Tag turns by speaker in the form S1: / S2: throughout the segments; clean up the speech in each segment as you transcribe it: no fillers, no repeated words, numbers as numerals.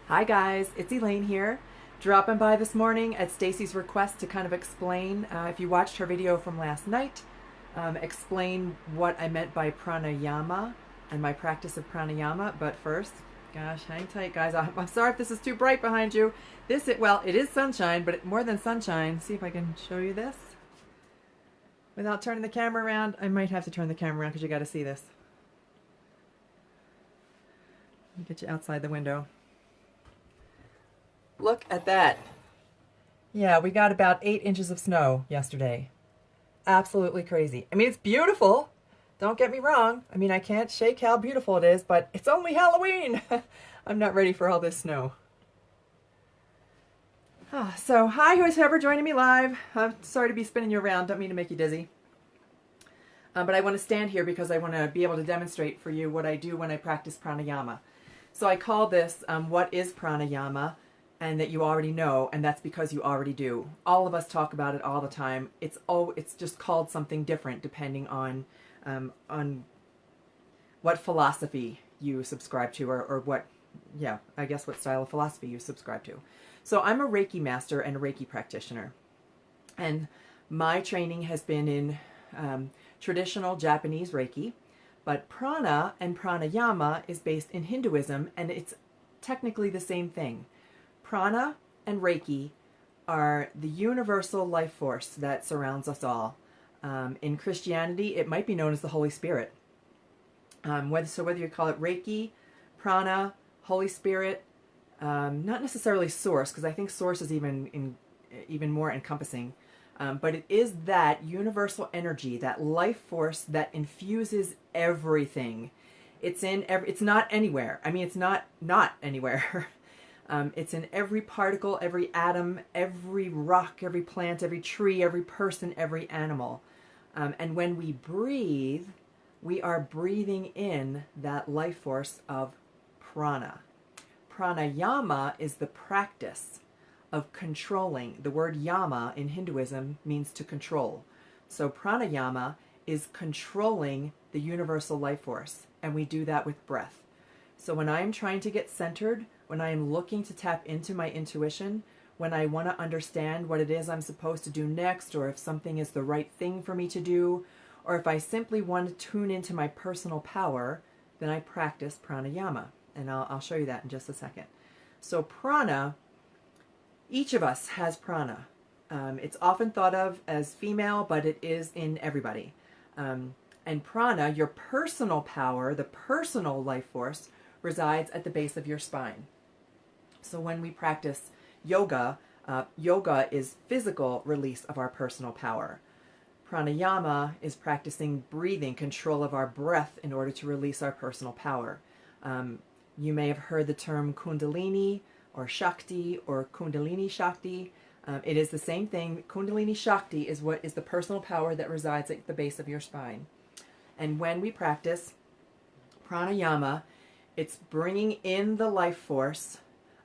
S1: Hi guys, it's Elaine here, dropping by this morning at Stacy's request to kind of explain, if you watched her video from last night, explain what I meant by pranayama and my practice of pranayama. But first, gosh, hang tight guys, I'm sorry if this is too bright behind you. Well, it is sunshine, but more than sunshine. See if I can show you this. Without turning the camera around, I might have to turn the camera around because you got to see this. Let me get you outside the window. Look at that. Yeah, we got about 8 inches of snow yesterday. Absolutely crazy. I mean, it's beautiful. Don't get me wrong. I mean, I can't shake how beautiful it is, but it's only Halloween. I'm not ready for all this snow. So, hi, who's ever joining me live. I'm sorry to be spinning you around. Don't mean to make you dizzy. But I want to stand here because I want to be able to demonstrate for you what I do when I practice pranayama. So I call this, what is pranayama? And that you already know, and that's because you already do. All of us talk about it all the time. It's just called something different depending on what philosophy you subscribe to, or what, yeah, I guess what style of philosophy you subscribe to. So I'm a Reiki master and a Reiki practitioner, and my training has been in traditional Japanese Reiki, but prana and pranayama is based in Hinduism, and it's technically the same thing. Prana and Reiki are the universal life force that surrounds us all. In Christianity, it might be known as the Holy Spirit. Whether you call it Reiki, Prana, Holy Spirit, not necessarily Source, because I think Source is even more encompassing. But it is that universal energy, that life force that infuses everything. It's not anywhere. I mean, it's not anywhere. It's in every particle, every atom, every rock, every plant, every tree, every person, every animal. And when we breathe, we are breathing in that life force of prana. Pranayama is the practice of controlling. The word yama in Hinduism means to control. So pranayama is controlling the universal life force, and we do that with breath. So when I'm trying to get centered, when I am looking to tap into my intuition, when I want to understand what it is I'm supposed to do next, or if something is the right thing for me to do, or if I simply want to tune into my personal power, then I practice pranayama. And I'll show you that in just a second. So prana, each of us has prana. It's often thought of as female, but it is in everybody. And prana, your personal power, the personal life force, resides at the base of your spine. So when we practice yoga, yoga is physical release of our personal power. Pranayama is practicing breathing, control of our breath in order to release our personal power. You may have heard the term Kundalini or Shakti or Kundalini Shakti. It is the same thing. Kundalini Shakti is what is the personal power that resides at the base of your spine. And when we practice pranayama, it's bringing in the life force,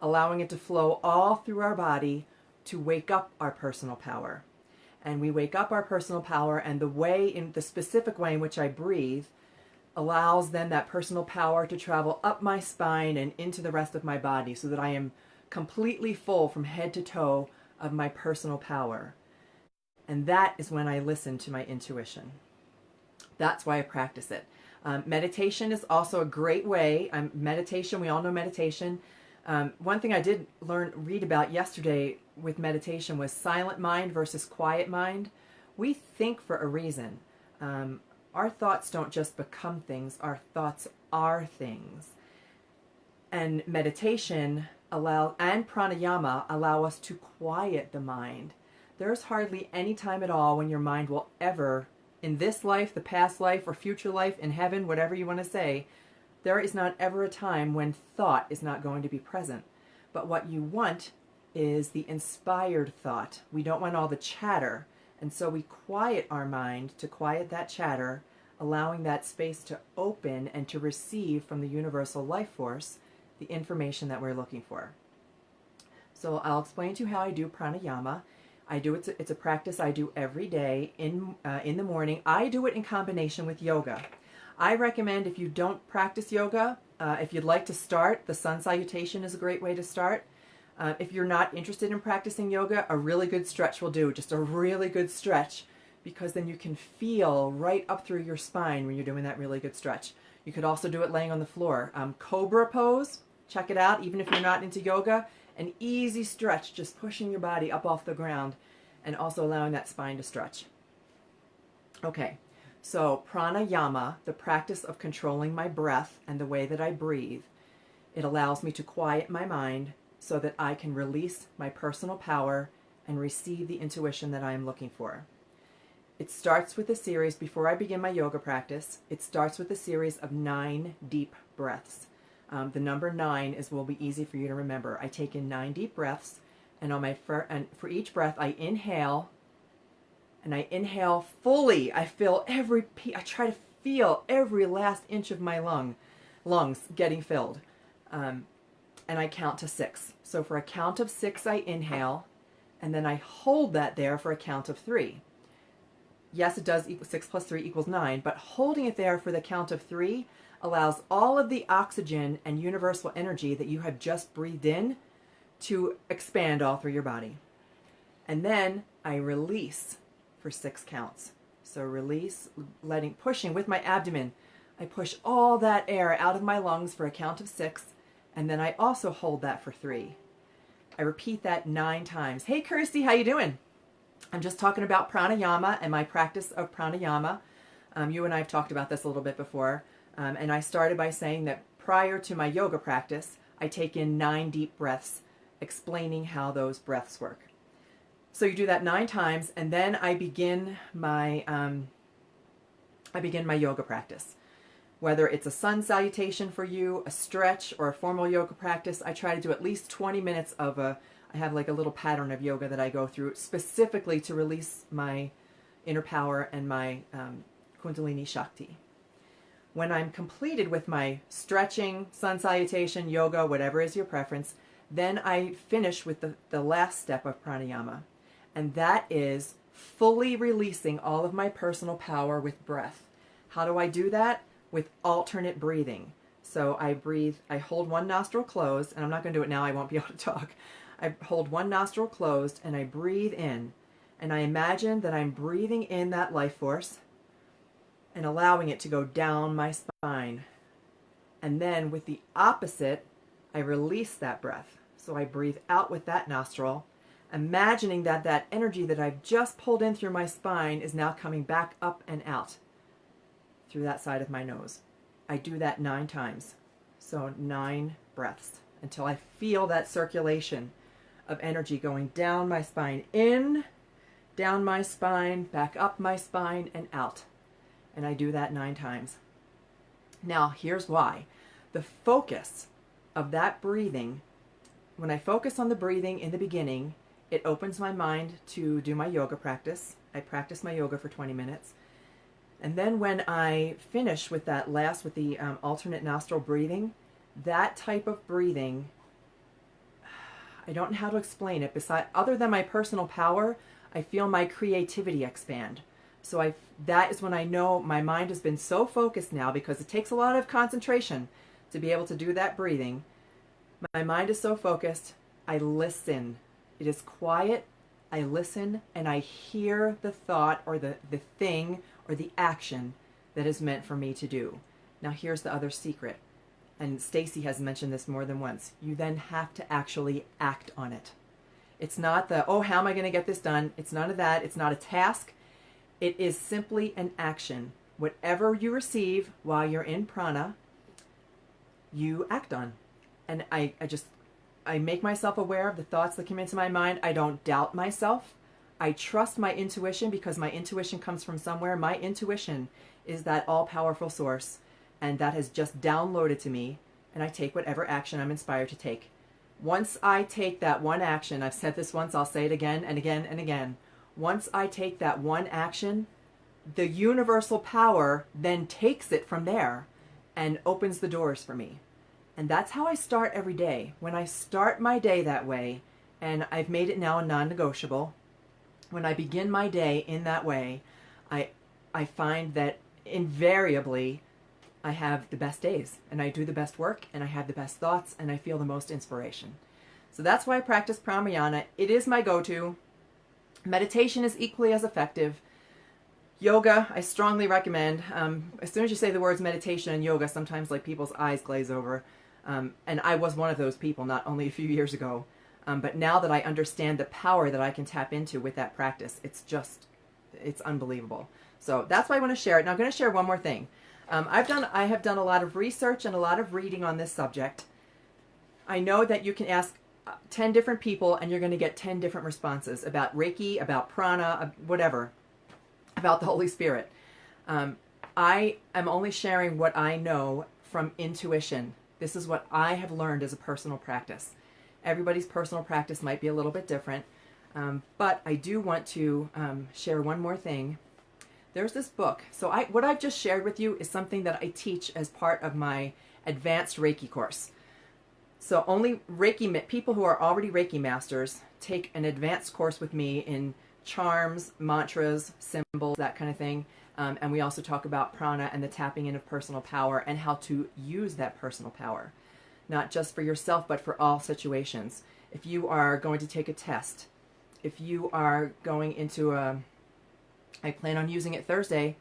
S1: allowing it to flow all through our body to wake up our personal power. And we wake up our personal power, and the specific way in which I breathe allows then that personal power to travel up my spine and into the rest of my body so that I am completely full from head to toe of my personal power. And that is when I listen to my intuition. That's why I practice it. Meditation is also a great way. Meditation, we all know meditation. One thing I did read about yesterday with meditation was silent mind versus quiet mind. We think for a reason. Our thoughts don't just become things. Our thoughts are things. And meditation and pranayama allow us to quiet the mind. There's hardly any time at all when your mind will ever, in this life, the past life, or future life, in heaven, whatever you want to say, there is not ever a time when thought is not going to be present. But what you want is the inspired thought. We don't want all the chatter. And so we quiet our mind to quiet that chatter, allowing that space to open and to receive from the universal life force the information that we're looking for. So I'll explain to you how I do pranayama. It's a practice I do every day in the morning. I do it in combination with yoga. I recommend if you don't practice yoga, If you'd like to start, the sun salutation is a great way to start. If you're not interested in practicing yoga, a really good stretch will do. Just a really good stretch, because then you can feel right up through your spine when you're doing that really good stretch. You could also do it laying on the floor. Cobra pose, check it out. Even if you're not into yoga, an easy stretch, just pushing your body up off the ground and also allowing that spine to stretch. Okay, so pranayama, the practice of controlling my breath and the way that I breathe, it allows me to quiet my mind so that I can release my personal power and receive the intuition that I am looking for. It starts with a series, before I begin my yoga practice, it starts with a series of 9 deep breaths. The number 9 will be easy for you to remember. I take in 9 deep breaths, and for each breath I inhale, and I inhale fully. I try to feel every last inch of my lungs getting filled. And I count to 6. So for a count of 6, I inhale, and then I hold that there for a count of 3. Yes, it does equal 6 plus 3 equals 9, but holding it there for the count of 3 allows all of the oxygen and universal energy that you have just breathed in to expand all through your body. And then I release for 6 counts. So release, pushing with my abdomen. I push all that air out of my lungs for a count of 6, and then I also hold that for 3. I repeat that 9 times. Hey, Kirsty, how you doing? I'm just talking about pranayama and my practice of pranayama. You and I have talked about this a little bit before. And I started by saying that prior to my yoga practice, I take in 9 deep breaths, explaining how those breaths work. So you do that 9 times, and then I begin my yoga practice. Whether it's a sun salutation for you, a stretch, or a formal yoga practice, I try to do at least 20 minutes of I have like a little pattern of yoga that I go through specifically to release my inner power and my Kundalini Shakti. When I'm completed with my stretching, sun salutation, yoga, whatever is your preference, then I finish with the last step of pranayama. And that is fully releasing all of my personal power with breath. How do I do that? With alternate breathing. So I hold one nostril closed, and I'm not going to do it now, I won't be able to talk. I hold one nostril closed and I breathe in, and I imagine that I'm breathing in that life force and allowing it to go down my spine. And then with the opposite, I release that breath. So I breathe out with that nostril, imagining that that energy that I've just pulled in through my spine is now coming back up and out through that side of my nose. I do that 9 times. So 9 breaths until I feel that circulation of energy going down my spine, in, down my spine, back up my spine, and out. And I do that 9 times. Now, here's why. The focus of that breathing, when I focus on the breathing in the beginning, it opens my mind to do my yoga practice. I practice my yoga for 20 minutes. And then when I finish with that last, with the alternate nostril breathing, that type of breathing, I don't know how to explain it. Other than my personal power, I feel my creativity expand. So that is when I know my mind has been so focused now, because it takes a lot of concentration to be able to do that breathing. My mind is so focused, I listen. It is quiet, I listen, and I hear the thought or the thing or the action that is meant for me to do. Now here's the other secret. And Stacy has mentioned this more than once. You then have to actually act on it. It's not oh, how am I going to get this done? It's none of that. It's not a task. It is simply an action. Whatever you receive while you're in prana, you act on. And I make myself aware of the thoughts that come into my mind. I don't doubt myself. I trust my intuition, because my intuition comes from somewhere. My intuition is that all-powerful source, and that has just downloaded to me, and I take whatever action I'm inspired to take. Once I take that one action, I've said this once, I'll say it again and again and again. Once I take that one action, the universal power then takes it from there and opens the doors for me. And that's how I start every day. When I start my day that way, and I've made it now a non-negotiable, when I begin my day in that way, I find that invariably I have the best days, and I do the best work, and I have the best thoughts, and I feel the most inspiration. So that's why I practice pranayama. It is my go-to. Meditation is equally as effective. Yoga, I strongly recommend. As soon as you say the words meditation and yoga, sometimes like people's eyes glaze over. And I was one of those people not only a few years ago, but now that I understand the power that I can tap into with that practice, it's unbelievable. So that's why I want to share it. Now I'm going to share one more thing. I have done a lot of research and a lot of reading on this subject. I know that you can ask 10 different people and you're going to get 10 different responses about Reiki, about prana, whatever, about the Holy Spirit. I am only sharing what I know from intuition. This is what I have learned as a personal practice. Everybody's personal practice might be a little bit different, but I do want to share one more thing. There's this book. So what I've just shared with you is something that I teach as part of my advanced Reiki course. So only Reiki people who are already Reiki masters take an advanced course with me in charms, mantras, symbols, that kind of thing. And we also talk about prana and the tapping in of personal power and how to use that personal power, not just for yourself, but for all situations. If you are going to take a test, if you are going into I plan on using it Thursday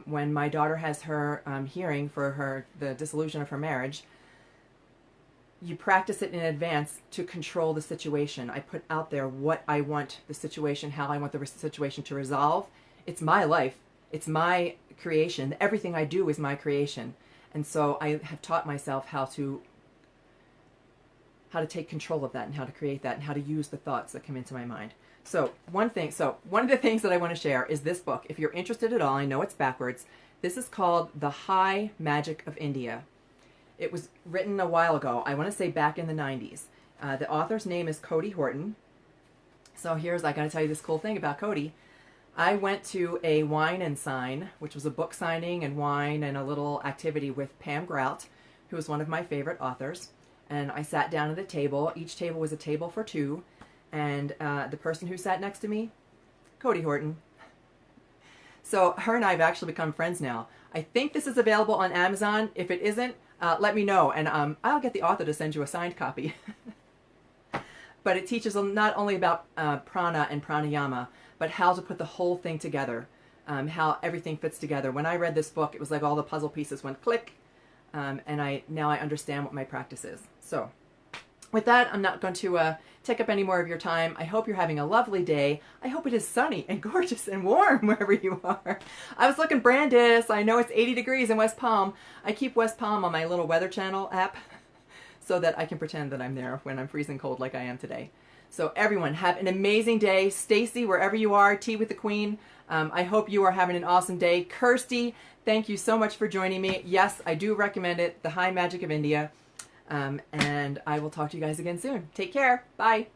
S1: when my daughter has her hearing for the dissolution of her marriage. You practice it in advance to control the situation. I put out there what I want the situation, how I want the situation to resolve. It's my life. It's my creation. Everything I do is my creation. And so I have taught myself how to take control of that and how to create that and how to use the thoughts that come into my mind. So one of the things that I want to share is this book. If you're interested at all, I know it's backwards. This is called The High Magic of India. It was written a while ago. I want to say back in the 90s. The author's name is Cody Horton. So I got to tell you this cool thing about Cody. I went to a wine and sign, which was a book signing and wine and a little activity with Pam Grout, who is one of my favorite authors. And I sat down at a table. Each table was a table for two. And the person who sat next to me, Cody Horton. So her and I have actually become friends now. I think this is available on Amazon. If it isn't, let me know, and I'll get the author to send you a signed copy. But it teaches not only about prana and pranayama, but how to put the whole thing together, how everything fits together. When I read this book, it was like all the puzzle pieces went click, and now I understand what my practice is. So with that, I'm not going to take up any more of your time. I hope you're having a lovely day. I hope it is sunny and gorgeous and warm wherever you are. I was looking Brandis. I know it's 80 degrees in West Palm. I keep West Palm on my little Weather Channel app so that I can pretend that I'm there when I'm freezing cold like I am today. So everyone, have an amazing day. Stacy, wherever you are, Tea with the Queen, I hope you are having an awesome day. Kirsty, thank you so much for joining me. Yes, I do recommend it, The High Magic of India. And I will talk to you guys again soon. Take care. Bye.